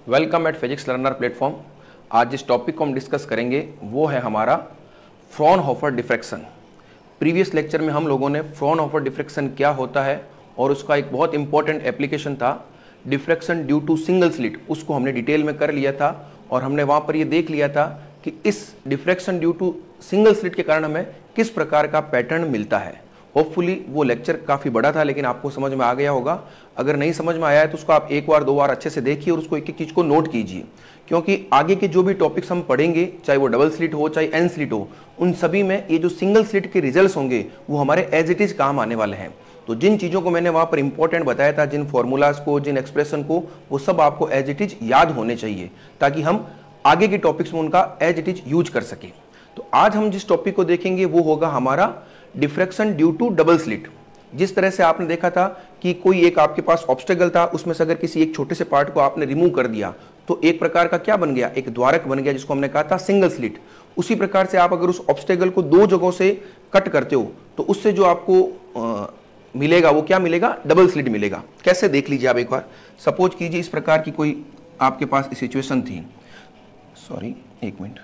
Welcome eight physics learner platform. आज जिस topic को हम डिस्कस करेंगे वो है हमारा फ्रॉनहोफर डिफ्रैक्शन। प्रीवियस लेक्चर में हम लोगों ने फ्रॉनहोफर डिफ्रैक्शन क्या होता है और उसका एक बहुत इंपॉर्टेंट एप्लीकेशन था diffraction due to single slit, उसको हमने डिटेल में कर लिया था और हमने वहाँ पर ये देख लिया था कि इस diffraction due to single slit के कारण हमें किस प्रकार का पैटर्न मिलता है। होपफुली वो लेक्चर काफ़ी बड़ा था लेकिन आपको समझ में आ गया होगा। अगर नहीं समझ में आया है तो उसको आप एक बार दो बार अच्छे से देखिए और उसको एक एक चीज़ को नोट कीजिए, क्योंकि आगे के जो भी टॉपिक्स हम पढ़ेंगे, चाहे वो डबल स्लिट हो चाहे एन स्लिट हो, उन सभी में ये जो सिंगल स्लिट के रिजल्ट्स होंगे वो हमारे एज इट इज काम आने वाले हैं। तो जिन चीज़ों को मैंने वहाँ पर इंपॉर्टेंट बताया था, जिन फॉर्मूलाज को, जिन एक्सप्रेशन को, वो सब आपको एज इट इज याद होने चाहिए ताकि हम आगे के टॉपिक्स में उनका एज इट इज यूज कर सकें। तो आज हम जिस टॉपिक को देखेंगे वो होगा हमारा diffraction due to double slit. जिस तरह से आपने देखा था कि कोई एक आपके पास ऑब्स्टेकल था, उसमें से अगर किसी एक छोटे से पार्ट को आपने रिमूव कर दिया तो एक प्रकार का क्या बन गया, एक द्वारक बन गया जिसको हमने कहा था सिंगल स्लिट। उसी प्रकार से आप अगर उस ऑब्स्टेकल को दो जगहों से कट करते हो तो उससे जो आपको मिलेगा वो क्या मिलेगा, डबल स्लिट मिलेगा। कैसे देख लीजिए आप एक बार। सपोज कीजिए इस प्रकार की कोई आपके पास सिचुएशन थी, सॉरी एक मिनट,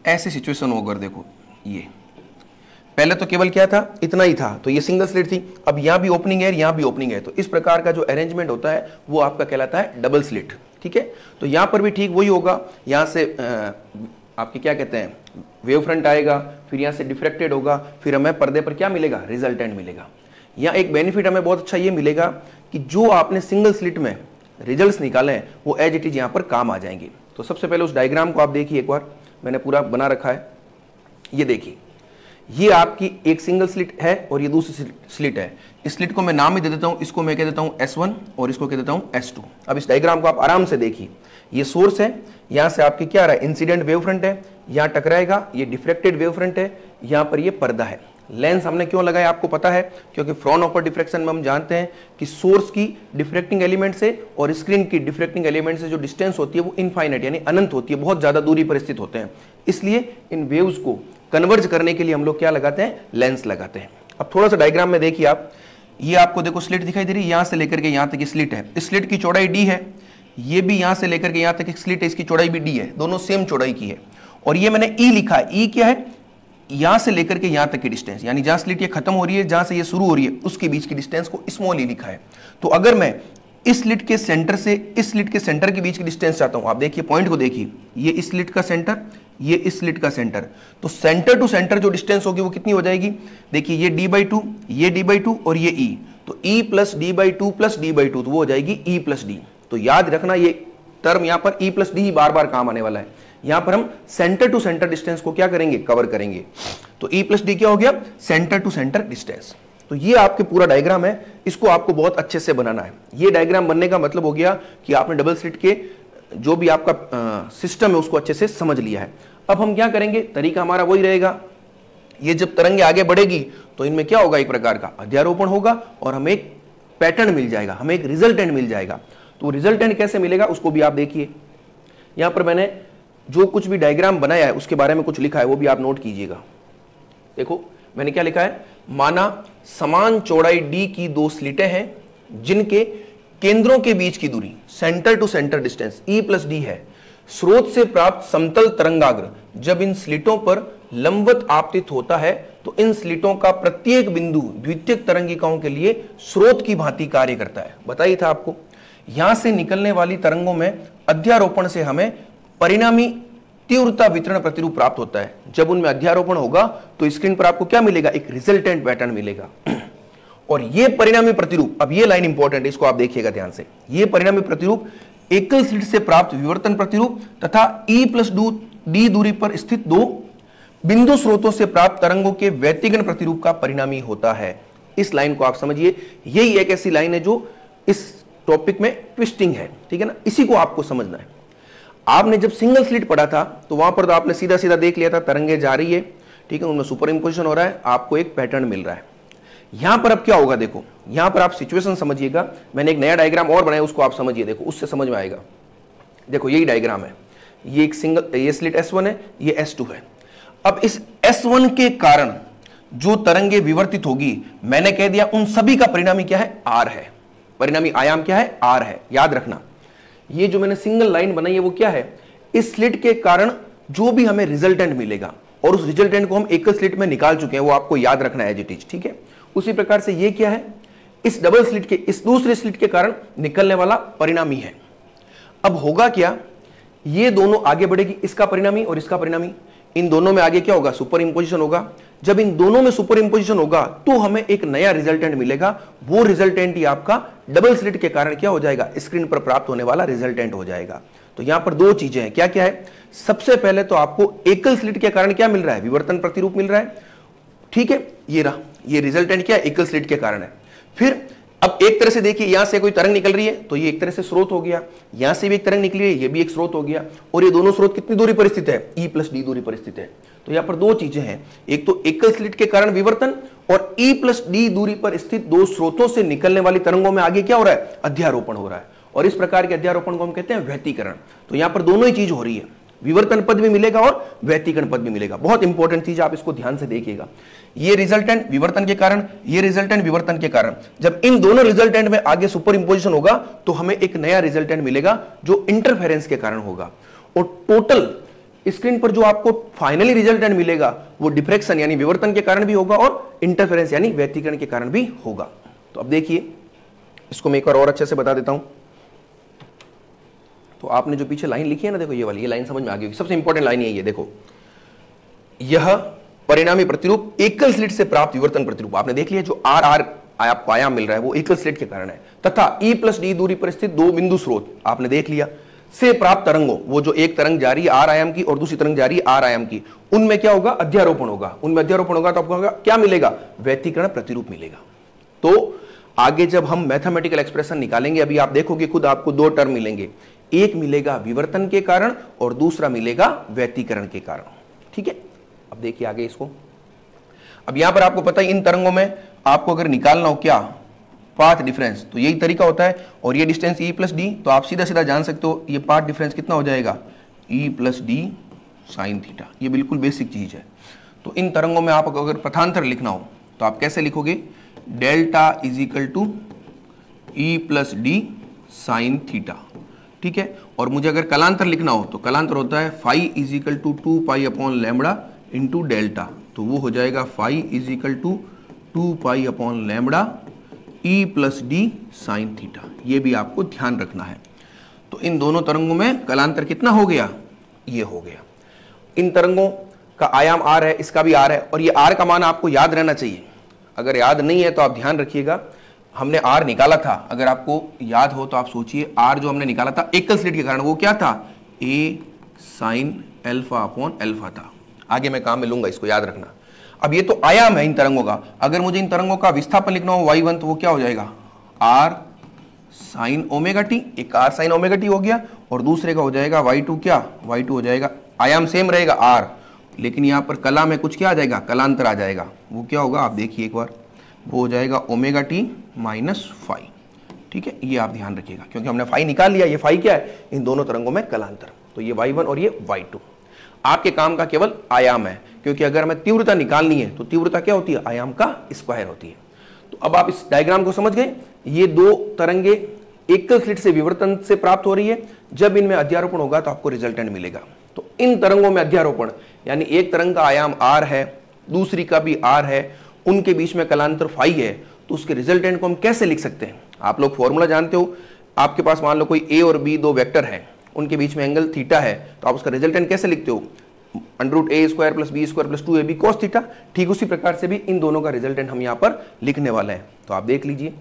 ऐसी सिचुएशन हो, अगर देखो ये पहले तो केवल क्या था, इतना ही था, तो ये सिंगल स्लिट थी। अब यहां भी ओपनिंग है, यहां भी ओपनिंग है, तो इस प्रकार का जो अरेंजमेंट होता है वो आपका कहलाता है डबल स्लिट। ठीक है, तो यहां पर भी ठीक वही होगा। यहां से आपके क्या कहते हैं, वेव फ्रंट आएगा, फिर यहां से डिफ्रैक्टेड होगा, फिर हमें पर्दे पर क्या मिलेगा, रिजल्टेंट मिलेगा। यहां एक बेनिफिट हमें बहुत अच्छा ये मिलेगा कि जो आपने सिंगल स्लिट में रिजल्ट्स निकाले हैं वो एज इट इज यहां पर काम आ जाएंगे। तो सबसे पहले उस डायग्राम को आप देखिए एक बार, मैंने पूरा बना रखा है। ये देखिए, ये आपकी एक सिंगल स्लिट है और ये दूसरी स्लिट है। इस स्लिट को मैं नाम ही दे देता हूं, इसको मैं कह देता हूं S1 और इसको कह देता हूं S2। अब इस डायग्राम को आप आराम से देखिए, ये सोर्स है, यहां से आपकी क्या आ रहा है, इंसिडेंट वेव फ्रंट है, यहां टकराएगा, ये डिफ्रैक्टेड वेव फ्रंट है, यहां पर ये पर्दा है। लेंस हमने क्यों लगाया आपको पता है, क्योंकि फ्रॉनहोफर डिफ्रैक्शन में हम जानते हैं कि सोर्स की डिफ्रैक्टिंग एलिमेंट से और स्क्रीन की डिफ्रैक्टिंग एलिमेंट से जो डिस्टेंस होती है वो इनफाइनाइट यानी अनंत होती है, बहुत ज्यादा दूरी पर स्थित होते हैं। इसलिए इन वेव्स को कन्वर्ज करने के लिए हम लोग क्या लगाते हैं, लेंस लगाते हैं। अब थोड़ा सा डायग्राम में देखिए आप, ये आपको देखो स्लिट दिखाई दे रही है, यहां से लेकर के यहां तक स्लिट है, इस स्लिट की चौड़ाई d है, ये भी यहां से लेकर के यहां तक एक स्लिट है, इसकी चौड़ाई भी d है, दोनों सेम चौड़ाई की है। और ये मैंने e लिखा है, e क्या है, यहां से लेकर के यहां तक की डिस्टेंस, यानी जहां स्लिट ये खत्म हो रही है, जहां से ये शुरू हो रही है, उसके बीच की डिस्टेंस को स्मॉल e लिखा है। तो अगर मैं इस स्लिट के सेंटर से इस स्लिट के सेंटर के बीच की डिस्टेंस चाहता हूं, आप देखिए पॉइंट को देखिए, ये इस स्लिट का सेंटर, ये इस स्लिट का सेंटर, तो सेंटर टू सेंटर जो डिस्टेंस होगी वो कितनी हो जाएगी, देखिए ये d/2, ये d/2 और ये e, तो e plus d/2 plus d/2, तो वो हो जाएगी e प्लस d। तो याद रखना ये टर्म यहां पर e प्लस d बार बार काम आने वाला है। यहां पर हम सेंटर टू सेंटर डिस्टेंस को क्या करेंगे, कवर करेंगे। तो e प्लस d क्या हो गया, सेंटर टू सेंटर डिस्टेंस। तो ये आपके पूरा डायग्राम है, इसको आपको बहुत अच्छे से बनाना है। ये डायग्राम बनने का मतलब हो गया कि आपने डबल स्लिट के जो भी आपका सिस्टम है उसको अच्छे से समझ लिया है। अब हम क्या करेंगे, तरीका हमारा वही रहेगा, ये जब तरंगे आगे बढ़ेगी तो इनमें क्या होगा, एक प्रकार का अध्यारोपण होगा और हमें एक पैटर्न मिल जाएगा, हमें एक रिजल्टेंट मिल जाएगा। तो रिजल्टेंट कैसे मिलेगा उसको भी आप देखिए। यहां पर मैंने जो कुछ भी डायग्राम बनाया है उसके बारे में कुछ लिखा है, वो भी आप नोट कीजिएगा। देखो मैंने क्या लिखा है, माना समान चौड़ाई d की दो स्लिटें हैं जिनके केंद्रों के बीच की दूरी centre to centre distance e plus d है। स्रोत से प्राप्त समतल तरंगाग्र जब इन स्लिटों पर लंबवत आपतित होता है तो इन स्लिटों का प्रत्येक बिंदु द्वितीयक तरंगिकाओं के लिए स्रोत की भांति कार्य करता है। बताइए था आपको, यहां से निकलने वाली तरंगों में अध्यारोपण से हमें परिणामी तीव्रता वितरण प्रतिरूप प्राप्त होता है। जब उनमें अध्यारोपण होगा तो स्क्रीन पर आपको क्या मिलेगा, एक रिजल्टेंट पैटर्न मिलेगा। और ये परिणामी प्रतिरूप, अब ये लाइन इंपॉर्टेंट है, इसको आप देखिएगा ध्यान से। ये परिणामी प्रतिरूप एकल स्लिट से प्राप्त विवर्तन प्रतिरूप तथा e प्लस d दूरी पर स्थित दो बिंदु स्रोतों से प्राप्त तरंगों के व्यतिगन प्रतिरूप का परिणामी होता है। इस लाइन को आप समझिए, यही एक ऐसी लाइन है जो इस टॉपिक में ट्विस्टिंग है, ठीक है ना, इसी को आपको समझना है। आपने जब सिंगल स्लिट पढ़ा था तो वहां पर तो आपने सीधा सीधा देख लिया था, तरंगे जा रही है, ठीक है, उनमें सुपर इंपोजिशन हो रहा है, आपको एक पैटर्न मिल रहा है। यहां पर अब क्या होगा, देखो यहां पर आप सिचुएशन समझिएगा। मैंने एक नया डायग्राम और बनाया, उसको आप समझिए, देखो उससे समझ में आएगा। देखो यही डायग्राम है, ये एक सिंगल, ये स्लिट S1 है, ये S2 है। अब इस S1 के कारण जो तरंगे विवर्तित होगी, मैंने कह दिया उन सभी का परिणामी क्या है, R है। परिणामी आयाम क्या है, आर है। याद रखना ये जो मैंने सिंगल लाइन बनाई है वो क्या है, इस स्लिट के कारण जो भी हमें रिजल्टेंट मिलेगा और उस रिजल्टेंट को हम एकल स्लिट में निकाल चुके हैं, वो आपको याद रखना है एज इट इज, ठीक है। उसी प्रकार से ये क्या है, इस डबल स्लिट के, इस दूसरे स्लिट के कारण निकलने वाला परिणामी है। अब होगा क्या, ये दोनों आगे बढ़ेगी, इसका परिणामी और इसका परिणामी, इन दोनों में आगे क्या होगा, सुपर इंपोजिशन होगा। जब इन दोनों में सुपर इंपोजिशन होगा तो हमें एक नया रिजल्टेंट मिलेगा, वो रिजल्टेंट ही आपका डबल स्लिट के कारण क्या हो जाएगा, स्क्रीन पर प्राप्त होने वाला रिजल्टेंट हो जाएगा। तो यहां पर दो चीजें हैं, क्या क्या है, सबसे पहले तो आपको एकल स्लिट के कारण क्या मिल रहा है, विवर्तन प्रतिरूप मिल रहा है, ठीक है, ये रहा, ये रिजल्टेंट क्या है, एकल स्लिट के कारण है। फिर अब एक तरह से देखिए, यहां से कोई तरंग निकल रही है तो ये एक तरह से स्रोत हो गया, यहां से भी एक तरंग निकली है, ये भी एक स्रोत हो गया, और ये दोनों स्रोत कितनी दूरी पर स्थित है, E + D दूरी पर स्थित है। तो यहां पर दो चीजें हैं, एक तो एकल स्लिट के कारण विवर्तन और E + D दूरी पर स्थित दो स्रोतों से निकलने वाली तरंगों में आगे क्या हो रहा है, अध्यारोपण हो रहा है, और इस प्रकार के अध्यारोपण को हम कहते हैं व्यतिकरण। तो यहां पर दोनों ही चीज हो रही है, विवर्तन पद भी मिलेगा और व्यतिकरण पद भी मिलेगा। बहुत इंपॉर्टेंट चीज, आप इसको ध्यान से देखिएगा। ये रिजल्टेंट विवर्तन के कारण, ये रिजल्टेंट विवर्तन के कारण, जब इन दोनों रिजल्टेंट में आगे सुपर इंपोजिशन होगा तो हमें एक नया रिजल्टेंट मिलेगा जो इंटरफेरेंस के कारण होगा। और टोटल स्क्रीन पर जो आपको फाइनली रिजल्टेंट मिलेगा वो डिफ्रेक्शन यानी विवर्तन के कारण भी होगा और इंटरफेरेंस यानी व्यतिकरण के कारण भी होगा। तो अब देखिए, इसको मैं एक बार और अच्छे से बता देता हूं। तो आपने जो पीछे लाइन लिखी है ना, देखो ये वाली, ये लाइन समझ में आ गई होगी। सबसे इंपॉर्टेंट लाइन ये देखो, यह परिणामी प्रतिरूप एकल स्लिट से प्राप्त विवर्तन प्रतिरूप, आपने देख लिया, जो आर आर आपको आयाम मिल रहा है वो एकल स्लिट के कारण है, तथा E + D दूरी पर स्थित दो बिंदु स्रोत आपने देख लिया से प्राप्त तरंगों, वो जो एक तरंग जा रही है आर आयाम की और दूसरी तरंग जा रही है आर आयाम की, उनमें क्या होगा, अध्यारोपण होगा। उनमें अध्यारोपण होगा तो आपको क्या मिलेगा, व्यतिकरण प्रतिरूप मिलेगा। तो आगे जब हम मैथमेटिकल एक्सप्रेशन निकालेंगे, अभी आप देखोगे खुद आपको दो टर्म मिलेंगे, एक मिलेगा विवर्तन के कारण और दूसरा मिलेगा व्यतिकरण के कारण, ठीक है। अब देखिए आगे इसको, अब यहां पर आपको पता है इन तरंगों में आपको अगर निकालना हो क्या, पाथ डिफरेंस, तो यही तरीका होता है। और ये डिस्टेंस E + D, तो आप सीधा सीधा जान सकते हो ये पाथ डिफरेंस कितना हो जाएगा, E + D sin θ, ये बिल्कुल बेसिक चीज है। तो इन तरंगों में आपको अगर पथांतर लिखना हो तो आप कैसे लिखोगे, डेल्टा = E + D sin θ, ठीक है। और मुझे अगर कलांतर लिखना हो तो कलांतर होता है φ = 2π/λ × डेल्टा, तो वो हो जाएगा φ = 2π/λ E + D sin θ। ये भी आपको ध्यान रखना है। तो इन दोनों तरंगों में कलांतर कितना हो गया, ये हो गया। इन तरंगों का आयाम r है, इसका भी r है, और ये r का मान आपको याद रहना चाहिए। अगर याद नहीं है तो आप ध्यान रखिएगा, हमने r निकाला था, अगर आपको याद हो तो आप सोचिए, r जो हमने निकाला था एकल स्लिट के कारण वो क्या था, a sin α/α था। आगे मैं काम में लूंगा, इसको याद रखना। अब ये तो आयाम है इन तरंगों का, अगर मुझे इन तरंगों का विस्थापन लिखना हो y1, तो वो क्या हो जाएगा, r sin ωt, एक r sin ωt हो गया, और दूसरे का हो जाएगा y2, क्या y2 हो जाएगा, आयाम सेम रहेगा r, लेकिन यहां पर कला में कुछ क्या आ जाएगा, कलांतर आ जाएगा। वो क्या होगा, आप देखिए एक बार, वो हो जाएगा ωt - φ, ठीक है। ये आप ध्यान रखिएगा, क्योंकि हमने φ निकाल लिया, ये φ क्या है, इन दोनों तरंगों में कलांतर, तो ये y1 और ये y2 आपके काम का केवल आयाम है, क्योंकि अगर हमें तीव्रता निकालनी है तो तीव्रता क्या होती है, आयाम का स्क्वायर होती है। तो अब आप इस डायग्राम को समझ गए, ये दो तरंगे एकल स्लिट से विवर्तन से प्राप्त हो रही है, जब इनमें अध्यारोपण होगा तो आपको रिजल्टेंट मिलेगा। तो इन तरंगों में अध्यारोपण यानी एक तरंग का आयाम r है, दूसरी का भी r है, उनके बीच में कलांतर φ है, तो उसके रिजल्टेंट को हम कैसे लिख सकते हैं, आप लोग फॉर्मूला जानते हो। आपके पास मान लो कोई a और b दो वेक्टर हैं, उनके बीच में एंगल थीटा है, तो आप उसका रिजल्टेंट कैसे लिखते हो, √a² + b² + 2ab cos θ। ठीक उसी प्रकार से भी इन दोनों का रिजल्टेंट हम यहां पर लिखने वाले हैं। तो आप देख लीजिए,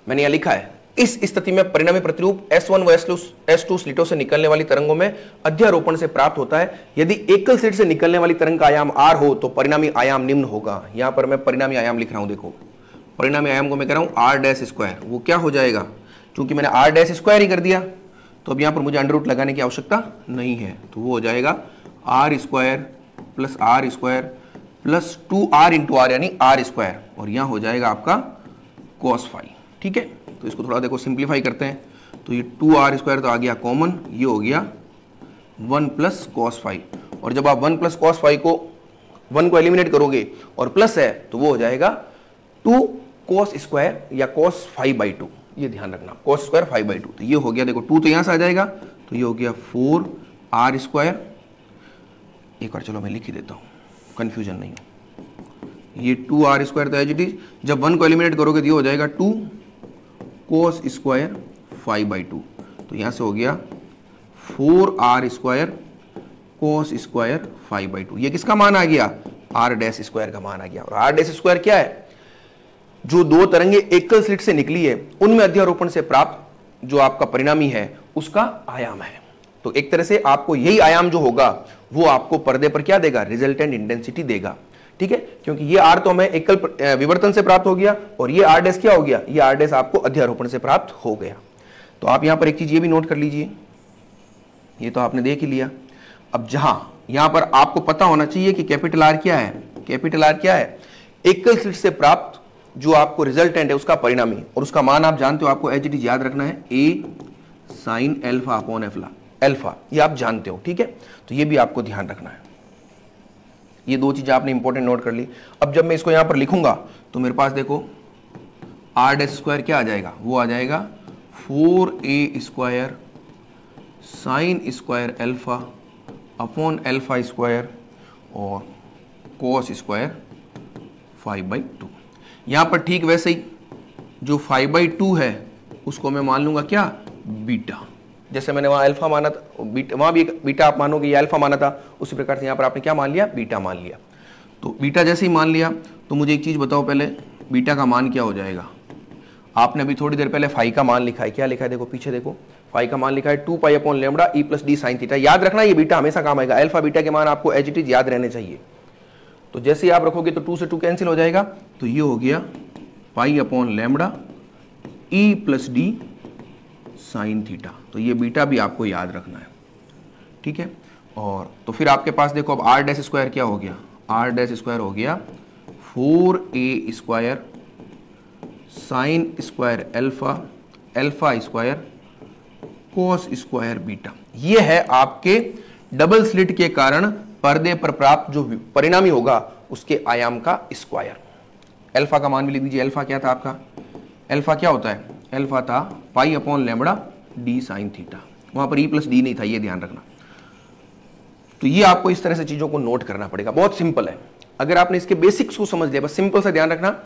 मैंने यहां लिखा है, इस स्थिति में परिणामी प्रतिरूप S1 व S2 स्लिटों से निकलने वाली तरंगों में अध्यारोपण से प्राप्त होता है। यदि एकल स्लिट से निकलने वाली तरंग का आयाम r हो तो परिणामी आयाम निम्न होगा। यहां पर मैं परिणामी आयाम लिख रहा हूं, देखो परिणामी आयाम को मैं कह रहा हूं r'², वो क्या हो जाएगा, क्योंकि मैंने r' ही कर दिया तो अब यहां पर मुझे अंडर लगाने की आवश्यकता नहीं है, तो वो हो जाएगा r² + r² + 2r × r यानी r², और यहां हो जाएगा आपका cos φ, ठीक है। तो इसको थोड़ा देखो सिंप्लीफाई करते हैं, तो ये 2r² तो आ गया कॉमन, ये हो गया 1 + cos φ, और जब आप 1 + cos φ को 1 को एलिमिनेट करोगे और प्लस है तो वो हो जाएगा 2 cos स्क्वायर या cos 5/2, ये ध्यान रखना, cos स्क्वायर 5/2। तो ये हो गया, देखो 2 तो यहां से आ जाएगा, तो ये हो गया 4r स्क्वायर। एक बार चलो मैं लिख ही देता हूं, कंफ्यूजन नहीं हो। ये 2r स्क्वायर तो एज इट इज, जब 1 को एलिमिनेट करोगे तो ये हो जाएगा 2 cos स्क्वायर 5/2। तो यहां से हो गया 4r स्क्वायर cos स्क्वायर 5/2। ये किसका मान आ गया? r डैश स्क्वायर का मान आ गया। और r डैश स्क्वायर क्या है? जो दो तरंगे एकल स्लिट से निकली है उनमें अध्यारोपण से प्राप्त जो आपका परिणामी है उसका आयाम है। तो एक तरह से आपको यही आयाम जो होगा वो आपको पर्दे पर क्या देगा? रिजल्टेंट इंटेंसिटी देगा। ठीक है, क्योंकि ये r तो हमें एकल विवर्तन से प्राप्त हो गया और ये r डैश क्या हो गया? ये r डैश आपको अध्यारोपण से प्राप्त हो गया। तो आप यहां पर एक चीज ये भी नोट कर लीजिए, ये तो आपने देख ही लिया। अब जहां यहां पर आपको पता होना चाहिए कि कैपिटल R क्या है? कैपिटल R क्या है? एकल स्लिट से प्राप्त जो आपको रिजल्टेंट है उसका परिणामी, और उसका मान आप जानते हो, आपको एज इट इज याद रखना है, A sin alpha upon alpha, ये आप जानते हो। ठीक है, तो ये भी आपको ध्यान रखना है। ये दो चीजें आपने इंपॉर्टेंट नोट कर ली। अब जब मैं इसको यहां पर लिखूंगा तो मेरे पास देखो r डैश स्क्वायर क्या आ जाएगा? वो आ जाएगा 4a square sine square alpha upon alpha square और cos स्क्वायर 5/2। यहां पर ठीक वैसे ही जो 5/2 है उसको मैं मान लूंगा क्या? बीटा। जैसे मैंने वहां अल्फा माना था, वहां भी बीटा आप मानोगे, ये अल्फा माना था, उसी प्रकार से यहां पर आपने क्या मान लिया? बीटा मान लिया। तो बीटा जैसे ही मान लिया तो मुझे एक चीज बताओ पहले, बीटा का मान क्या हो जाएगा? आपने अभी थोड़ी देर पहले फाई का मान लिखा है, क्या लिखा है? देखो पीछे देखो, फाई का मान लिखा है 2 pi upon lambda e plus D sine theta. याद रखना ये बीटा हमेशा काम आएगा, अल्फा बीटा के मान आपको एज इट इज याद रहने चाहिए। तो जैसे ही आप रखोगे तो 2 से 2 कैंसिल हो जाएगा, तो ये हो गया pi upon lambda e plus D sine theta. तो ये बीटा भी आपको याद रखना है। ठीक है, और तो फिर आपके पास देखो अब r डैश स्क्वायर क्या हो गया? r डैश स्क्वायर हो गया 4a square sine square alpha square cos square beta. ये है आपके डबल स्लिट के कारण पर्दे पर प्राप्त जो परिणामी होगा उसके आयाम का स्क्वायर। अल्फा का मान भी लिख दीजिए। अल्फा क्या था आपका? अल्फा क्या होता है? अल्फा था pi upon lambda D sine theta. वहां पर ई प्लस डी नहीं था, ये ध्यान रखना। तो ये आपको इस तरह से चीजों को नोट करना पड़ेगा, बहुत सिंपल है। अगर आपने इसके बेसिक्स को समझ लिया, बस सिंपल सा ध्यान रखना,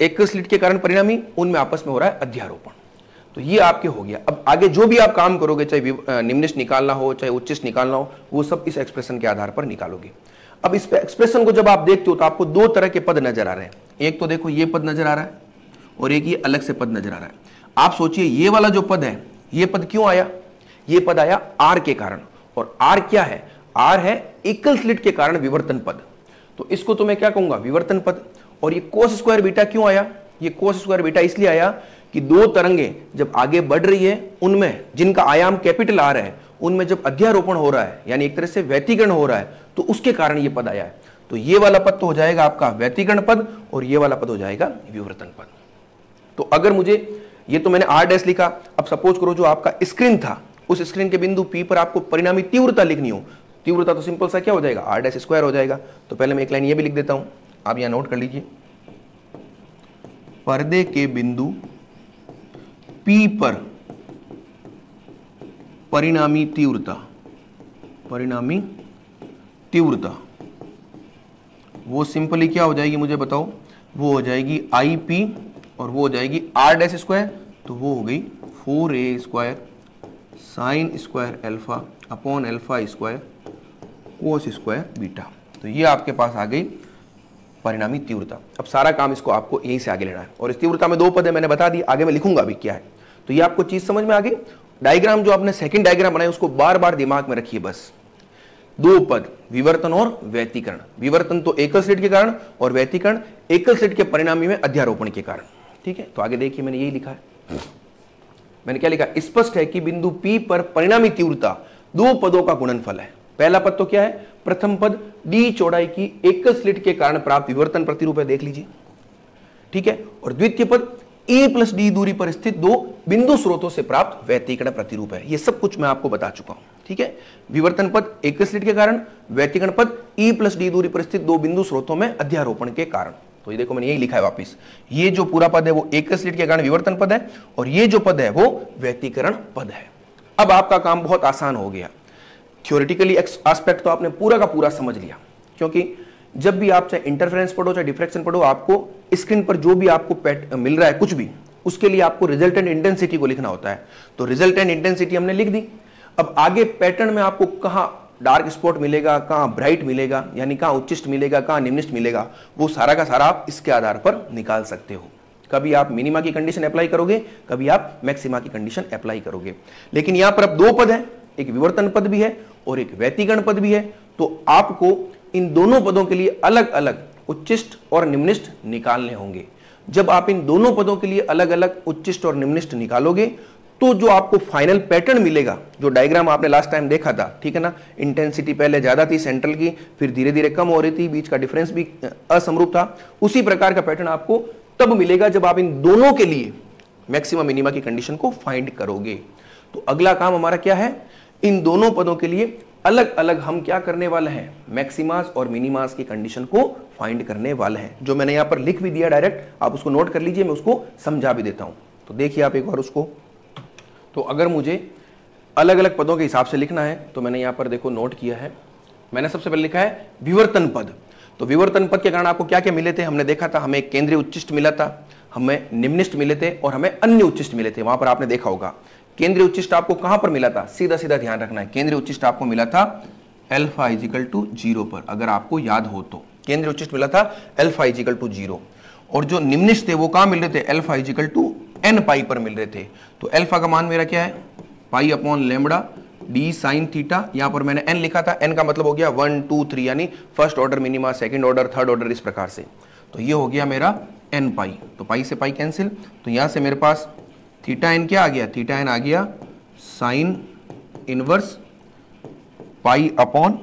एक स्लिट के कारण परिणामी, उनमें आपस में हो रहा है अध्यारोपण। तो ये आपके हो गया। अब आगे जो भी आप काम करोगे, चाहे निम्निष्ठ निकालना हो चाहे उच्चिष्ठ निकालना हो, वो सब इस एक्सप्रेशन के आधार पर निकालोगे। अब इस एक्सप्रेशन को जब आप देखते हो तो आपको दो तरह के पद नजर आ रहे हैं। एक तो देखो ये पद नजर आ रहा है और एक ये अलग से पद नजर आ रहा है। आप सोचिए ये वाला जो पद है, ये पद क्यों आया? ये पद आया आर के कारण। और आर क्या है? आर है एकल स्लिट के कारण विवर्तन पद। तो इसको तो मैं क्या कहूंगा? विवर्तन पद। और ये कोस स्क्वायर बीटा क्यों आया? ये कोस स्क्वायर बीटा इसलिए आया कि दो तरंगे जब आगे बढ़ रही है, उनमें जिनका आयाम कैपिटल आर है, उनमें जब अध्यारोपण हो रहा है, यानी एक तरह से व्यतिकरण हो रहा है, तो उसके कारण ये पद आया है। तो ये वाला पद तो हो जाएगा आपका व्यतिकरण पद और ये वाला पद हो जाएगा विवर्तन पद। तो अगर मुझे, ये तो मैंने आर डैश लिखा, अब सपोज करो जो आपका स्क्रीन था, उस स्क्रीन के बिंदु P पर आपको परिणामी तीव्रता लिखनी हो, तीव्रता तो सिंपल सा क्या हो जाएगा? आर डैश स्क्वायर हो जाएगा। तो पहले मैं एक लाइन ये भी लिख देता हूं, आप यहां नोट कर लीजिए। पर्दे के बिंदु P पर परिणामी तीव्रता वो सिंपली क्या हो जाएगी मुझे बताओ? वो हो जाएगी IP और वो हो जाएगी R डैश स्क्वायर, तो वो हो गई 4a square sine square alpha upon alpha square कोस स्क्वायर बीटा। तो ये आपके पास आ गई परिणामी तीव्रता। अब सारा काम इसको आपको यहीं से आगे लेना है। और इस तीव्रता में दो पद है, मैंने बता दी, आगे मैं लिखूंगा अभी क्या है। तो ये आपको चीज समझ में आ गई। डायग्राम जो आपने सेकंड डायग्राम बनाया उसको बार बार दिमाग में रखिए। बस दो पद, विवर्तन और व्यतिकरण। विवर्तन तो एकल स्लिट के कारण और व्यतिकरण एकल स्लिट के परिणामी में अध्यारोपण के कारण। ठीक है, तो आगे देखिए मैंने यही लिखा है। मैंने क्या लिखा? स्पष्ट है कि बिंदु P पर परिणामी तीव्रता दो पदों का गुणनफल है। पहला पद तो क्या है? प्रथम पद d चौड़ाई की एकल स्लिट के कारण प्राप्त विवर्तन प्रतिरूप है, देख लीजिए। ठीक है, और द्वितीय पद E प्लस डी दूरी पर स्थित दो बिंदु स्रोतों से प्राप्त व्यतिकरण प्रतिरूप है। ये सब कुछ मैं आपको बता चुका हूं। ठीक है, विवर्तन पद एकल स्लिट के कारण, व्यतिकरण पद E प्लस डी दूरी पर स्थित दो बिंदु स्रोतों में अध्यारोपण के कारण। तो ये देखो मैंने यही लिखा है वापस, ये जो पूरा पद है वो एकल स्लिट के कारण विवर्तन पद है और ये जो पद है वो व्यतिकरण पद है। अब आपका काम बहुत आसान हो गया। थ्योरेटिकली एस्पेक्ट तो आपने पूरा का पूरा समझ लिया, क्योंकि जब भी आप चाहे इंटरफेरेंस पढ़ो चाहे डिफ्रैक्शन पढ़ो, आपको स्क्रीन पर जो भी आपको मिल रहा है कुछ भी, उसके लिए आपको रिजल्टेंट इंटेंसिटी को लिखना होता है। तो रिजल्टेंट इंटेंसिटी हमने लिख दी। अब आगे पैटर्न में आपको कहां डार्क स्पॉट मिलेगा, कहां ब्राइट मिलेगा, यानी कहां उच्चिष्ट मिलेगा, कहां निम्निष्ट मिलेगा, वो सारा का सारा आप इसके आधार पर निकाल सकते हो। कभी आप मिनिमा की कंडीशन अप्लाई करोगे, कभी आप मैक्सिमा की कंडीशन अप्लाई करोगे। लेकिन यहां पर अब दो पद है, एक विवर्तन पद भी है और एक व्यतिकरण पद भी है, तो आपको इन दोनों पदों के लिए अलग अलग उच्चिष्ट और निम्निष्ट निकालने होंगे। जब आप इन दोनों पदों के लिए अलग अलग उच्चिष्ट और निम्निष्ट निकालोगे तो जो आपको फाइनल पैटर्न मिलेगा, जो डायग्राम आपने लास्ट टाइम देखा था, ठीक है ना, इंटेंसिटी पहले ज्यादा थी सेंट्रल की, फिर धीरे धीरे कम हो रही थी, बीच का डिफरेंस भी असमरूप था, उसी प्रकार का पैटर्न आपको तब मिलेगा जब आप इन दोनों के लिए मैक्सिमा मिनिमा की कंडीशन को फाइंड करोगे। तो अगला काम हमारा क्या है, इन दोनों पदों के लिए अलग अलग हम क्या करने वाले हैं, मैक्सिमास और मिनिमास की कंडीशन को फाइंड करने वाले हैं, जो मैंने यहां पर लिख भी दिया डायरेक्ट, आप उसको नोट कर लीजिए, मैं उसको समझा भी देता हूं। तो देखिए आप एक बार उसको, तो अगर मुझे अलग अलग पदों के हिसाब से लिखना है तो मैंने यहां पर देखो नोट किया है, मैंने सबसे पहले लिखा है विवर्तन पद। तो विवर्तन पद के कारण आपको क्या क्या मिले थे, हमने देखा था, हमें केंद्रीय उच्चिष्ट मिला था, हमें निम्निष्ट मिले थे और हमें अन्य उच्चिष्ट मिले थे। वहां पर आपने देखा होगा केंद्रीय उच्चिष्ट आपको कहां पर मिला था, सीधा सीधा ध्यान रखना है, केंद्रीय उच्चिष्ट आपको मिला था अल्फा इक्वल टू 0 पर, अगर आपको याद हो तो केंद्रीय उच्चिष्ट मिला था अल्फा इक्वल टू 0। और जो निम्निष्ट थे वो कहां मिल रहे थे, अल्फा इक्वल टू n पाई पर मिल रहे थे। तो अल्फा का मान मेरा क्या है, pi upon lambda D sine theta, यहां पर मैंने n लिखा था, n का मतलब हो गया 1 2 3, यानी first order minima, second order, third order, इस प्रकार से। तो ये हो गया मेरा n पाई, तो पाई से पाई कैंसिल, तो यहां से मेरे पास थीटा n क्या आ गया, थीटा n आ गया sine inverse pi upon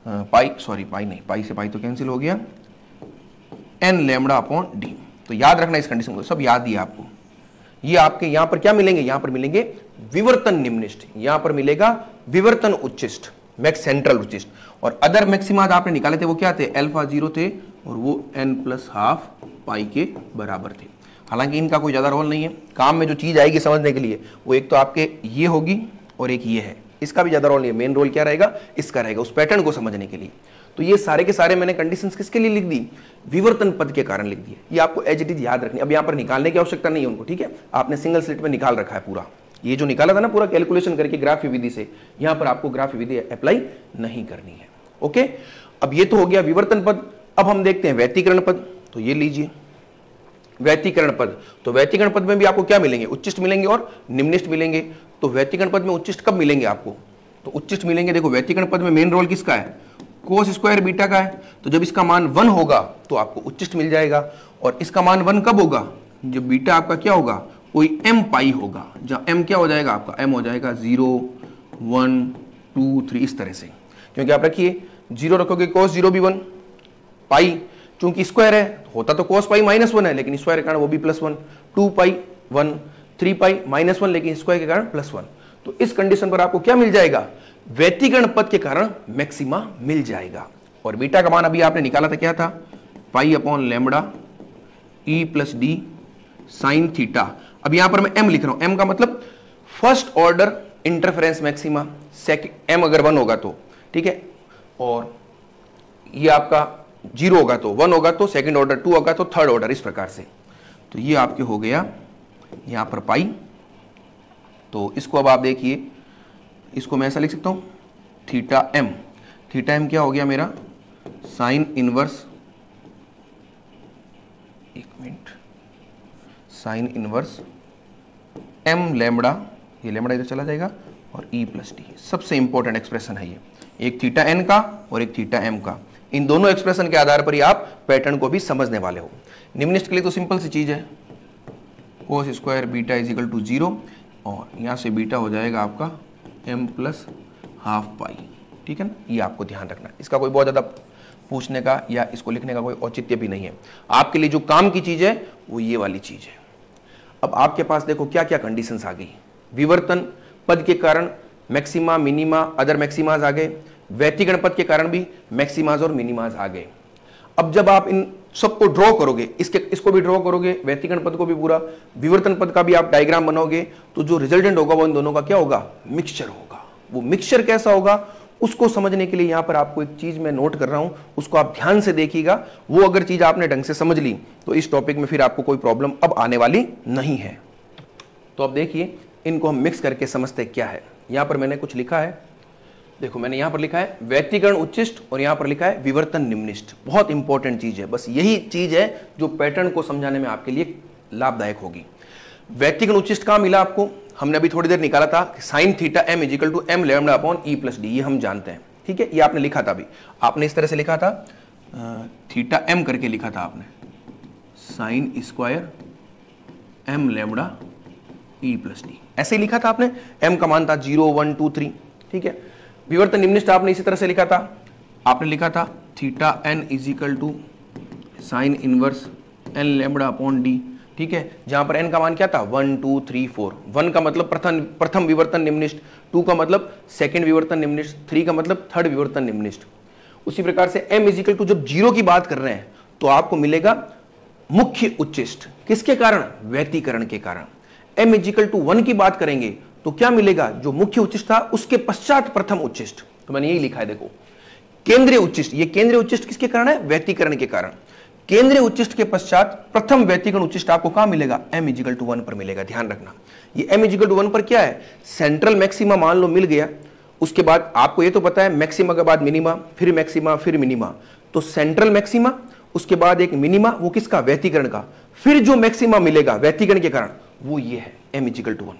pi, sorry पाई नहीं, पाई से पाई तो कैंसिल हो गया, n लैम्बडा अपॉन डी। तो याद रखना इस कंडीशन को, सब याद ही है आपको। ये आपके यहां पर क्या मिलेंगे, यहां पर मिलेंगे विवर्तन निम्निष्ट, यहां पर मिलेगा विवर्तन उच्चिष्ट, मैक्स सेंट्रल उच्चिष्ट। और अदर मैक्सिमा आपने निकाले थे वो क्या थे, अल्फा 0 थे और वो n प्लस हाफ पाई के बराबर थे। हालांकि इनका कोई ज्यादा रोल नहीं है, काम में जो चीज आएगी समझने के लिए वो एक तो आपके ये होगी और एक ये है, इसका भी ज्यादा रोल नहीं है। मेन रोल क्या रहेगा, इसका रहेगा, उस पैटर्न को समझने के लिए। तो ये सारे के सारे मैंने कंडीशंस किसके लिए लिख दी, विवर्तन पद के कारण लिख दिए। ये आपको एज इट इज याद रखनी, अब यहाँ पर निकालने की आवश्यकता नहीं है उनको, ठीक है, आपने सिंगल स्लिट में निकाल रखा है पूरा, ये जो निकाला था ना पूरा कैलकुलेशन करके ग्राफ विधि से, यहाँ पर आपको ग्राफ विधि अप्लाई नहीं करनी है। ओके, अब ये तो हो गया विवर्तन पद। अब हम देखते हैं व्यतिकरण पद। तो ये लीजिए व्यतिकरण पद, तो व्यतिकरण पद में भी आपको क्या मिलेंगे, उच्चिष्ट मिलेंगे और निम्निष्ट मिलेंगे। तो व्यतिकरण पद में उच्चिष्ट कब मिलेंगे आपको, तो उच्चिष्ट मिलेंगे, देखो व्यतिकरण पद में मेन रोल किसका है, कोस स्क्वायर बीटा का है। तो जब इसका मान 1 होगा तो आपको उच्चिष्ट मिल जाएगा, और इसका मान 1 कब होगा, जब बीटा आपका क्या होगा, कोई m पाई होगा, जहां m क्या हो जाएगा आपका, m हो जाएगा 0 1 2 3 इस तरह से। क्योंकि आप रखिए 0 रखोगे कोस 0 भी 1, पाई चूंकि स्क्वायर है होता तो कोस पाई -1 है, लेकिन स्क्वायर के कारण वो भी +1, 2 पाई 1, 3 पाई -1, लेकिन स्क्वायर के कारण +1। तो इस कंडीशन पर आपको क्या मिल जाएगा, व्यतिकरण पद के कारण मैक्सिमा मिल जाएगा। और बीटा का मान अभी आपने निकाला था, क्या था, पाई अपॉन लैम्बडा ई प्लस डी साइन थीटा। अब यहां पर मैं m लिख रहा हूं, m का मतलब first order interference maxima, second m अगर 1 होगा तो, ठीक है, और ये आपका 0 होगा तो 1 होगा तो सेकंड ऑर्डर, 2 होगा तो थर्ड ऑर्डर, इस प्रकार से। तो ये आपके हो गया यहां पर पाई। तो इसको अब आप देखिए, इसको मैं ऐसा लिख सकता हूं, थीटा m, थीटा m क्या हो गया मेरा, साइन इनवर्स, एक minute, sine inverse m lambda, ये लैम्बडा इधर चला जाएगा, और e प्लस डी। सबसे इंपॉर्टेंट एक्सप्रेशन है ये, एक थीटा n का और एक थीटा m का। इन दोनों एक्सप्रेशन के आधार पर ही आप पैटर्न को भी समझने वाले हो। निम्निष्ट के लिए तो सिंपल सी चीज है, cos square beta is equal to 0, और यहां से बीटा हो जाएगा आपका m प्लस हाफ पाई, ठीक है ना। ये आपको ध्यान रखना, इसका कोई बहुत ज्यादा पूछने का या इसको लिखने का कोई औचित्य भी नहीं है। आपके लिए जो काम की चीज है वो ये वाली चीज है। अब आपके पास देखो क्या क्या कंडीशंस आ गई, विवर्तन पद के कारण मैक्सिमा मिनिमा अदर मैक्सिमाज आ गए, व्यतिकरण पद के कारण भी मैक्सिमाज और मिनिमाज आ गए। अब जब आप इन सबको ड्रॉ करोगे, इसको भी ड्रॉ करोगे, व्यतिकरण पद को भी पूरा, विवर्तन पद का भी आप डायग्राम बनाओगे, तो जो रिजल्टेंट होगा वो इन दोनों का क्या होगा, मिक्सचर होगा। वो मिक्सचर कैसा होगा उसको समझने के लिए यहां पर आपको एक चीज मैं नोट कर रहा हूं, उसको आप ध्यान से देखिएगा। वो अगर चीज आपने ढंग से समझ ली तो इस टॉपिक में फिर आपको कोई प्रॉब्लम अब आने वाली नहीं है। तो अब देखिए इनको हम मिक्स करके समझते क्या है। यहां पर मैंने कुछ लिखा है, देखो मैंने यहां पर लिखा है व्यतिकरण उच्चिष्ट और यहां पर लिखा है विवर्तन निम्निष्ठ। बहुत इंपॉर्टेंट चीज है, बस यही चीज है जो पैटर्न को समझाने में आपके लिए लाभदायक होगी। व्यतिकरण उच्चिष्ट कहां मिला आपको, हमने अभी थोड़ी देर निकाला था, sine theta m equal to m lambda upon e plus d, ये हम जानते हैं, ठीक है। ये आपने लिखा था, अभी आपने इस तरह से लिखा था, थीटा एम करके लिखा था आपने, sine square m lambda e plus d, ऐसे ही लिखा था आपने। एम का मान था 0 1 2 3, ठीक है। विवर्तन निम्निष्ठ आपने इसी तरह से लिखा था, आपने लिखा था theta n equal to sine inverse n lambda upon d, ठीक है। जहां पर n का मान क्या था 1 2 3 4, 1 का मतलब प्रथम विवर्तन निम्निष्ठ, 2 का मतलब सेकंड विवर्तन निम्निष्ठ, 3 का मतलब थर्ड विवर्तन निम्निष्ठ। उसी प्रकार से m इजिकल टू जब 0 की बात कर रहे हैं तो आपको मिलेगा मुख्य उच्चिष्ट, किसके कारण, व्यतिकरण के कारण। m इजिकल टू 1 की बात करेंगे तो क्या मिलेगा, जो मुख्य उच्चिष्ट था उसके पश्चात प्रथम उच्चिष्ट। तो मैंने यही लिखा है, देखो केंद्रीय उच्चिष्ट, ये केंद्रीय उच्चिष्ट किसके कारण है, व्यतिकरण के कारण। केंद्रीय उच्चिष्ट के पश्चात प्रथम व्यतिकरण उच्चिष्ट आपको कहां मिलेगा, m इजिकल टू 1 पर मिलेगा। ध्यान रखना, ये m इजिकल टू 1 पर क्या है, सेंट्रल मैक्सिमा मान लो मिल गया, उसके बाद आपको ये तो पता है मैक्सिमा के बाद मिनिमा, फिर मैक्सिमा, फिर मिनिमा, तो सेंट्रल मैक्सिमा, उसके बाद एक मिनिमा, वो किसका, व्यतिकरण का, फिर जो मैक्सिमा मिलेगा व्यतिकरण के कारण वो ये है m इजिकल टू 1।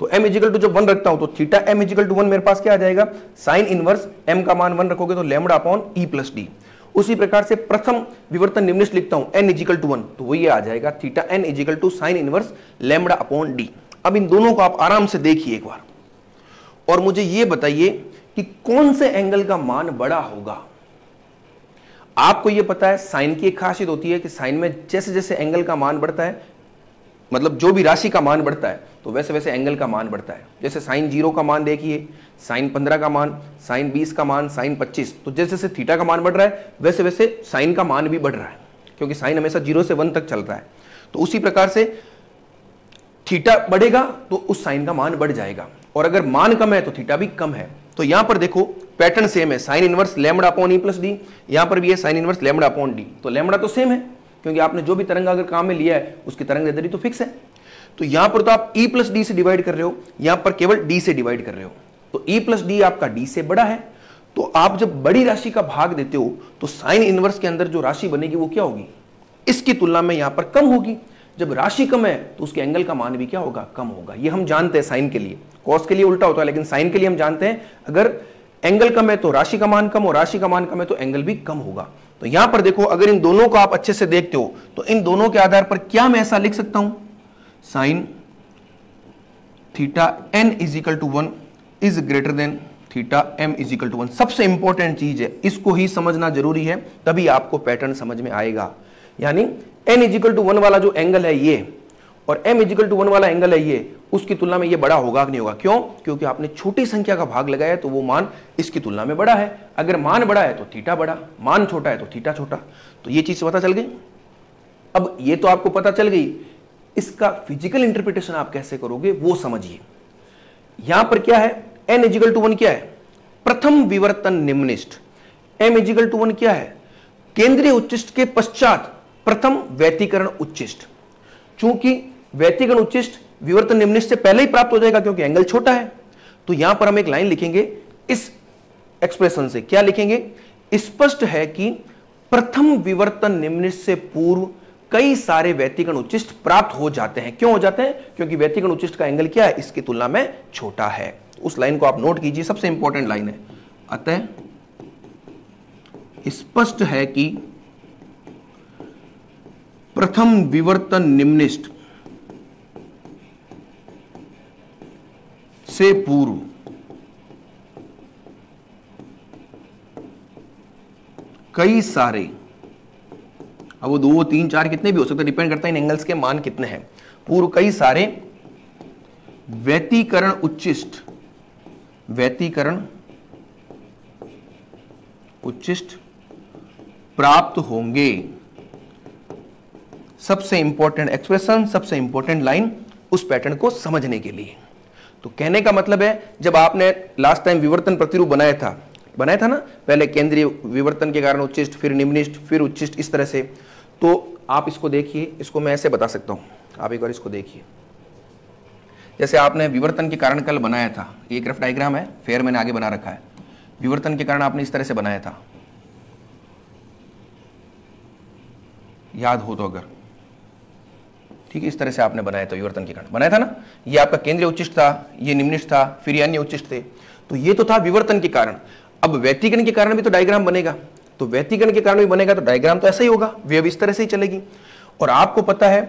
तो m इजिकल टू जब 1 रखता हूं तो थीटा m इजिकल टू 1 मेरे पास क्या आ जाएगा, साइन इनवर्स m का मान 1 रखोगे तो lambda upon e plus D. उसी प्रकार से प्रथम विवर्तन निम्निष्ठ लिखता हूं n इजिकल टू 1, तो वो ये आ जाएगा theta n equal to sine inverse lambda upon d. अब इन दोनों को आप आराम से देखिए एक बार और मुझे ये बताइए कि कौन से एंगल का मान बड़ा होगा। आपको ये पता है साइन की एक खासियत होती है कि साइन में जैसे जैसे एंगल का मान बढ़ता है, मतलब जो भी राशि का मान बढ़ता है तो वैसे वैसे एंगल का मान बढ़ता है। जैसे साइन 0 का मान देखिए, साइन 15 का मान, साइन 20 का मान, साइन 25, तो जैसे जैसे थीटा का मान बढ़ रहा है वैसे वैसे साइन का मान भी बढ़ रहा है, क्योंकि साइन हमेशा 0 से 1 तक चल रहा है। तो उसी प्रकार से थीटा बढ़ेगा तो उस साइन का मान बढ़ जाएगा, और अगर मान कम है तो थीटा भी कम है। तो यहां पर देखो पैटर्न सेम है, sign inverse lambda upon e plus D, यहां पर भी है sign inverse lambda upon D. तो लैम्डा तो सेम है, क्योंकि आपने जो भी तरंग अगर काम में लिया है उसकी तरंग दैर्ध्य तो फिक्स है। तो यहां पर तो आप e प्लस डी से डिवाइड कर रहे हो, यहां पर केवल d से डिवाइड कर रहे हो, तो e प्लस डी आपका d से बड़ा है। तो आप जब बड़ी राशि का भाग देते हो तो साइन इनवर्स के अंदर जो राशि बनेगी वो क्या होगी, इसकी तुलना में यहां पर कम होगी। जब राशि कम है तो उसके एंगल का मान भी क्या होगा, कम होगा। ये हम जानते हैं साइन के लिए, कॉस के लिए उल्टा होता है, लेकिन साइन के लिए हम जानते हैं अगर एंगल कम है तो राशि का मान कम, और राशि का मान कम है तो एंगल भी कम होगा। तो यहां पर देखो अगर इन दोनों को आप अच्छे से देखते हो तो इन दोनों के आधार पर क्या मैं ऐसा लिख सकता हूं, sine theta n equal to 1 is greater than theta m equal to 1। सबसे इंपॉर्टेंट चीज है, इसको ही समझना जरूरी है, तभी आपको पैटर्न समझ में आएगा। यानी n इजिकल टू 1 वाला जो एंगल है ये, और m इजिकल टू 1 वाला एंगल है ये, उसकी तुलना में ये बड़ा होगा कि नहीं होगा। क्यों, क्योंकि आपने छोटी संख्या का भाग लगाया है तो वो मान इसकी तुलना में बड़ा है। अगर मान बड़ा है तो थीटा बड़ा, मान छोटा है तो थीटा छोटा। तो ये चीज पता चल गई। अब ये तो आपको पता चल गई, इसका फिजिकल इंटरप्रिटेशन आप कैसे करोगे वो समझिए। यहां पर क्या है, n इजिकल टू 1 क्या है, प्रथम विवर्तन निम्निष्ठ, m इजिकल टू 1 क्या है, केंद्रीय उच्चिष्ट के पश्चात प्रथम व्यतिकरण उच्चिष्ट। चूंकि व्यतिकरण उच्चिष्ट विवर्तन निम्निष्ठ से पहले ही प्राप्त हो जाएगा क्योंकि एंगल छोटा है, तो यहां पर हम एक लाइन लिखेंगे इस एक्सप्रेशन से, क्या लिखेंगे, स्पष्ट है कि प्रथम विवर्तन निम्निष्ठ से पूर्व कई सारे व्यतिकरण उच्चिष्ट प्राप्त हो जाते हैं। क्यों हो जाते हैं, क्योंकि व्यतिकरण उच्चिष्ट का एंगल क्या है, इसकी तुलना में छोटा है। उस लाइन को आप नोट कीजिए, सबसे इंपॉर्टेंट लाइन है। अतः स्पष्ट है कि प्रथम विवर्तन निम्निष्ठ से पूर्व कई सारे, अब वो 2 3 4 कितने भी हो सकते हैं, डिपेंड करता है इन एंगल्स के मान कितने हैं, पूर्व कई सारे व्यतिकरण उच्चिष्ट, व्यतिकरण उच्चिष्ट प्राप्त होंगे। सबसे इंपॉर्टेंट एक्सप्रेशन, सबसे इंपॉर्टेंट लाइन उस पैटर्न को समझने के लिए। तो कहने का मतलब है, जब आपने लास्ट टाइम विवर्तन प्रतिरूप बनाया था ना, पहले केंद्रीय विवर्तन के कारण उच्चिष्ट, फिर निम्निष्ट, फिर उच्चिष्ट, इस तरह से। तो आप इसको देखिए, इसको मैं ऐसे बता सकता हूं, आप एक बार इसको देखिए। जैसे आपने विवर्तन के कारण कल बनाया था, एक रफ डायग्राम है, फेयर मैंने आगे बना रखा है। विवर्तन के कारण आपने इस तरह से बनाया था, याद हो तो अगर, ठीक है, इस तरह से आपने बनाया था, विवर्तन के कारण बनाया था ना। ये आपका केंद्रीय उच्चिष्ट था, ये निम्निष्ट था, फिर ये अन्य उच्चिष्ट थे। तो ये तो था विवर्तन के कारण। अब व्यतिकरण के कारण भी तो डायग्राम बनेगा, तो व्यतिकरण के कारण भी बनेगा तो डायग्राम तो ऐसा ही होगा, वेव इस तरह से ही चलेगी। और आपको पता है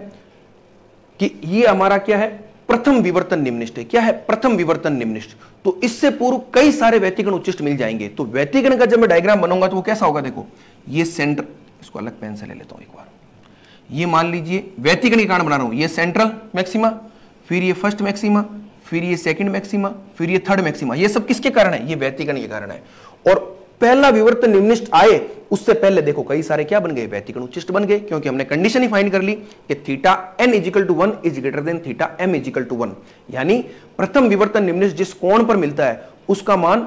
कि ये हमारा क्या है, प्रथम विवर्तन निम्निष्ट है। क्या है? प्रथम विवर्तन निम्निष्ट। तो इससे पूर्व कई सारे व्यतिकरण उच्चिष्ट मिल जाएंगे। तो व्यतिकरण का जब मैं डायग्राम बनाऊंगा तो वो कैसा होगा, देखो ये सेंटर, इसको अलग पेन से ले लेता हूं एक बार। ये मान लीजिए व्यतिकरण के कारण बना रहा हूं, ये सेंट्रल मैक्सिमा, फिर ये फर्स्ट मैक्सिमा, फिर ये सेकंड मैक्सिमा, फिर ये थर्ड मैक्सिमा। ये सब किसके कारण है? ये व्यतिकरण के कारण है। और पहला विवर्तन निम्निष्ट आए उससे पहले देखो कई सारे क्या बन गए, व्यतिकरण उच्चिष्ट बन गए, क्योंकि हमने कंडीशन ही फाइंड कर ली कि theta n = 1 is greater than theta m = 1। यानी प्रथम विवर्तन निम्निष्ट जिस कोण पर मिलता है उसका मान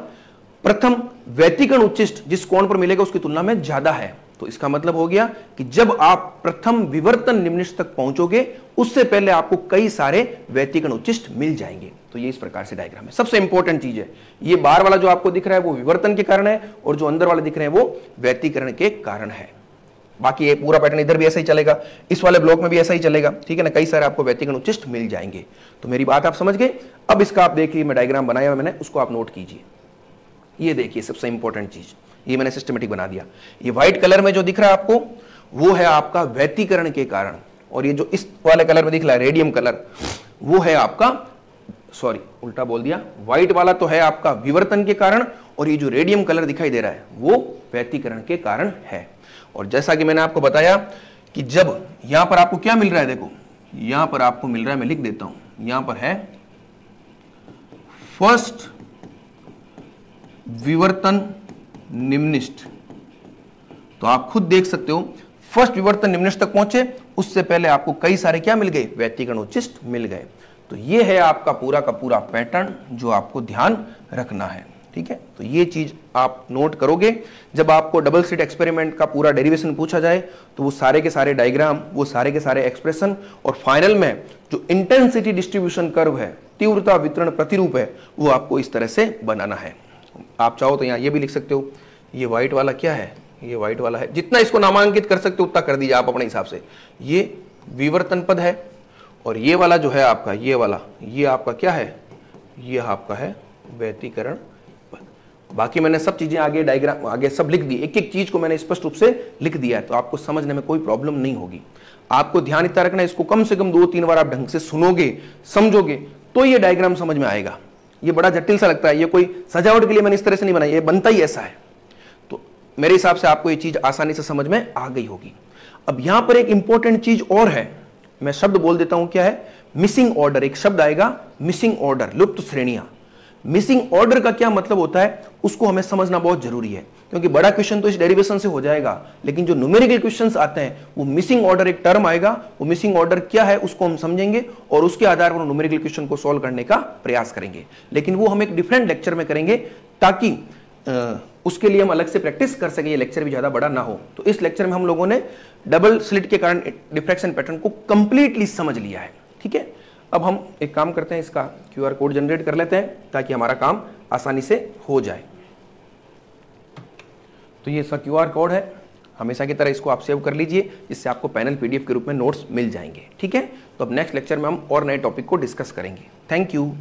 प्रथम व्यतिकरण उच्चिष्ट जिस कोण पर मिलेगा उसकी तुलना में ज्यादा है। तो इसका मतलब हो गया कि जब आप प्रथम विवर्तन निम्निष्ट तक पहुंचोगे उससे पहले आपको कई सारे व्यतिकरण उच्चिष्ट मिल जाएंगे। तो ये इस प्रकार से डायग्राम है। सबसे इंपॉर्टेंट चीज है, ये बाहर वाला जो आपको दिख रहा है वो विवर्तन के कारण है, और जो अंदर वाले दिख रहे हैं वो व्यतिकरण के कारण है। बाकी ये पूरा पैटर्न इधर भी ऐसा ही चलेगा, इस वाले ब्लॉक में भी ऐसा ही चलेगा, ठीक है ना। कई सारे आपको व्यतिकरण उच्चिष्ट मिल जाएंगे। तो मेरी बात आप समझ गए। अब इसका आप देखिए, मैं डायग्राम बनाया मैंने, उसको आप नोट कीजिए। ये देखिए सबसे इंपॉर्टेंट चीज, ये मैंने सिस्टमेटिक बना दिया। ये व्हाइट कलर में जो दिख रहा है आपको वो है आपका व्यतिकरण के कारण, और ये जो इस वाले कलर में दिख रहा है रेडियम कलर, वो है आपका, सॉरी उल्टा बोल दिया, व्हाइट वाला तो है आपका विवर्तन के कारण, और ये जो रेडियम कलर दिखाई दे रहा है वो व्यतिकरण के कारण है। और जैसा कि मैंने आपको बताया कि जब यहां पर आपको क्या मिल रहा है, देखो यहां पर आपको मिल रहा है, मैं लिख देता हूं, यहां पर है फर्स्ट विवर्तन निम्निष्ट। तो आप खुद देख सकते हो, फर्स्ट विवर्तन निम्निष्ट तक पहुंचे उससे पहले आपको कई सारे क्या मिल गए, व्यतिकरण उच्चिष्ट मिल गए। तो ये है आपका पूरा का पूरा पैटर्न जो आपको ध्यान रखना है, ठीक है। तो ये चीज आप नोट करोगे। जब आपको डबल स्लिट एक्सपेरिमेंट का पूरा डेरिवेशन पूछा जाए तो वो सारे के सारे डायग्राम, वो सारे के सारे एक्सप्रेशन, और फाइनल में जो इंटेंसिटी डिस्ट्रीब्यूशन कर्व है, तीव्रता वितरण प्रतिरूप है, वो आपको इस तरह से बनाना है। आप चाहो तो यहाँ ये भी लिख सकते हो, ये व्हाइट वाला क्या है, ये व्हाइट वाला है, जितना इसको नामांकित कर सकते हो उतना कर दीजिए आप अपने हिसाब से। ये विवर्तन पद है, और ये वाला जो है आपका, ये वाला, ये आपका क्या है, ये आपका है व्यतिकरण पद। बाकी मैंने सब चीजें आगे डायग्राम आगे सब लिख दी, एक एक चीज को मैंने स्पष्ट रूप से लिख दिया है, तो आपको समझने में कोई प्रॉब्लम नहीं होगी। आपको ध्यान इतना रखना है, इसको कम से कम 2-3 बार आप ढंग से सुनोगे, समझोगे, तो ये डायग्राम समझ में आएगा। ये बड़ा जटिल सा लगता है, ये कोई सजावट के लिए मैंने इस तरह से नहीं बनाई, ये बनता ही ऐसा है। तो मेरे हिसाब से आपको ये चीज आसानी से समझ में आ गई होगी। अब यहां पर एक इंपॉर्टेंट चीज और है, मैं शब्द बोल देता हूं, क्या है, मिसिंग ऑर्डर। एक शब्द आएगा मिसिंग ऑर्डर, लुप्त श्रेणियां। मिसिंग ऑर्डर का क्या मतलब होता है उसको हमें समझना बहुत जरूरी है, क्योंकि बड़ा क्वेश्चन तो इस डेरिवेशन से हो जाएगा, लेकिन जो न्यूमेरिकल क्वेश्चंस आते हैं वो मिसिंग ऑर्डर एक टर्म आएगा, वो मिसिंग ऑर्डर क्या है उसको हम समझेंगे, और उसके आधार पर न्यूमेरिकल क्वेश्चन को सॉल्व करने का प्रयास करेंगे। लेकिन वो हम एक डिफरेंट लेक्चर में करेंगे, ताकि उसके लिए हम अलग से प्रैक्टिस कर सके, ये लेक्चर भी ज्यादा बड़ा ना हो। तो इस लेक्चर में हम लोगों ने डबल स्लिट के कारण डिफ्रैक्शन पैटर्न को कंप्लीटली समझ लिया है, ठीक है। अब हम एक काम करते हैं, इसका QR कोड जनरेट कर लेते हैं ताकि हमारा काम आसानी से हो जाए। तो ये इसका QR कोड है, हमेशा की तरह इसको आप सेव कर लीजिए, जिससे आपको पैनल PDF के रूप में नोट्स मिल जाएंगे, ठीक है। तो अब नेक्स्ट लेक्चर में हम और नए टॉपिक को डिस्कस करेंगे। Thank you.